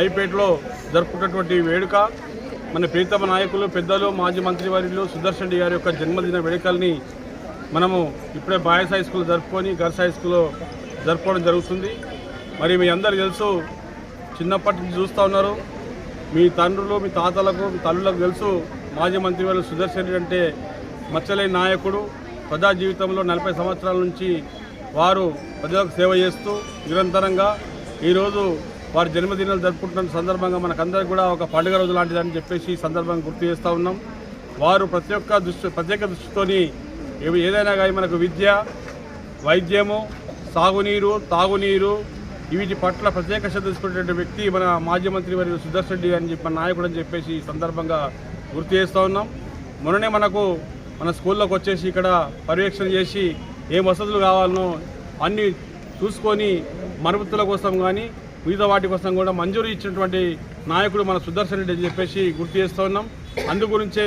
బైపేటలో జరుపుకున్నటువంటి వేడుక మన ప్రీతమ నాయకులు పెద్దలు మాజీ మంత్రివర్యులు సుదర్శన్ రెడ్డి గారి యొక్క జన్మదిన వేడుకల్ని మనము ఇప్పుడే బాయ్స్ హై స్కూల్ జరుపుకొని గర్ల్స్ హై స్కూల్లో జరుపుకోవడం జరుగుతుంది. మరి మీ అందరికీ తెలుసు, చిన్నప్పటి నుంచి చూస్తూ ఉన్నారు, మీ తండ్రులు మీ తాతలకు మీ తల్లులకు తెలుసు, మాజీ మంత్రివర్యులు సుదర్శన్ రెడ్డి అంటే మచ్చలేని నాయకుడు. ప్రజా జీవితంలో 40 సంవత్సరాల నుంచి వారు ప్రజలకు సేవ చేస్తూ నిరంతరంగా ఈరోజు వారి జన్మదినాలు జరుపుకుంటున్న సందర్భంగా మనకందరికీ కూడా ఒక పండుగ రోజు లాంటిదని చెప్పేసి ఈ సందర్భంగా గుర్తు చేస్తూ ఉన్నాం. వారు ప్రత్యేక దృష్టితోని ఏదైనా కానీ మనకు విద్య, వైద్యము, సాగునీరు, తాగునీరు వీటి పట్ల ప్రత్యేక శ్రద్ధ తీసుకునేటువంటి వ్యక్తి మన మాజీ మంత్రి వారి సుదర్శన్ రెడ్డి అని చెప్పి నాయకుడు అని చెప్పేసి ఈ సందర్భంగా గుర్తు చేస్తూ ఉన్నాం. మొన్ననే మన స్కూల్లోకి వచ్చేసి ఇక్కడ పర్యవేక్షణ చేసి ఏం వసతులు కావాలనో అన్నీ చూసుకొని మరమ్మతుల కోసం కానీ మిగతా వాటి కోసం కూడా మంజూరు ఇచ్చినటువంటి నాయకుడు మన సుదర్శన్ రెడ్డి అని చెప్పేసి గుర్తు చేస్తూ ఉన్నాం. అందు గురించే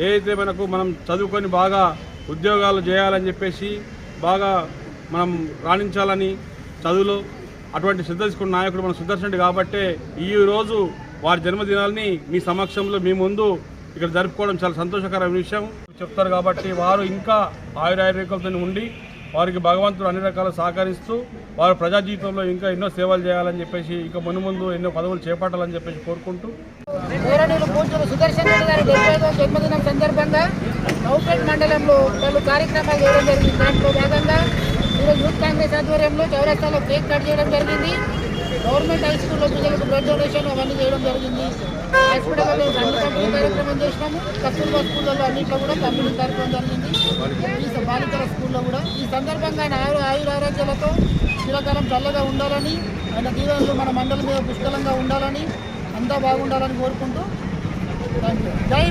ఏదైతే మనం చదువుకొని బాగా ఉద్యోగాలు చేయాలని చెప్పేసి బాగా మనం రాణించాలని చదువులో అటువంటి శ్రద్ధ తీసుకున్న నాయకుడు మన సుదర్శన్ రెడ్డి కాబట్టే ఈరోజు వారి జన్మదినాల్ని మీ సమక్షంలో మీ ముందు ఇక్కడ జరుపుకోవడం చాలా సంతోషకరమైన విషయం చెప్తారు. కాబట్టి వారు ఇంకా ఆయురారోగ్యంతో ఉండి వారికి భగవంతుడు అన్ని రకాల సహకరిస్తూ వారు ప్రజా జీవితంలో ఇంకా ఎన్నో సేవలు చేయాలని చెప్పేసి ఇంకా ముందు ఎన్నో పదవులు చేపట్టాలని చెప్పేసి కోరుకుంటూ సుదర్శన్ రెడ్డి గారి 75వ జన్మదినం సందర్భంగా నౌపేట మండలంలో పలు కార్యక్రమాలు చేయడం జరిగింది. దాంట్లో భాగంగా ఈరోజు యూత్ కాంగ్రెస్ ఆధ్వర్యంలో చౌరస్తాలో కేక్ కట్ చేయడం జరిగింది. గవర్నమెంట్ హై స్కూల్లో పిల్లలకు బ్లడ్ డొనేషన్ అవన్నీ చేయడం జరిగింది. హాస్పిటల్లో అన్ని పంపిణీ కార్యక్రమం చేసినాము. కస్తూర్బా స్కూళ్ళలో అన్నింటిలో కూడా పంపిణీ కార్యక్రమం జరిగింది. ఈ బాలికల స్కూల్లో కూడా ఈ సందర్భంగా ఆయన ఆరోగ్యాలతో చిరకాలం చల్లగా ఉండాలని, ఆయన దీవెనలు మన మండలం మీద పుష్కలంగా ఉండాలని, అంతా బాగుండాలని కోరుకుంటూ థ్యాంక్ యూ. జై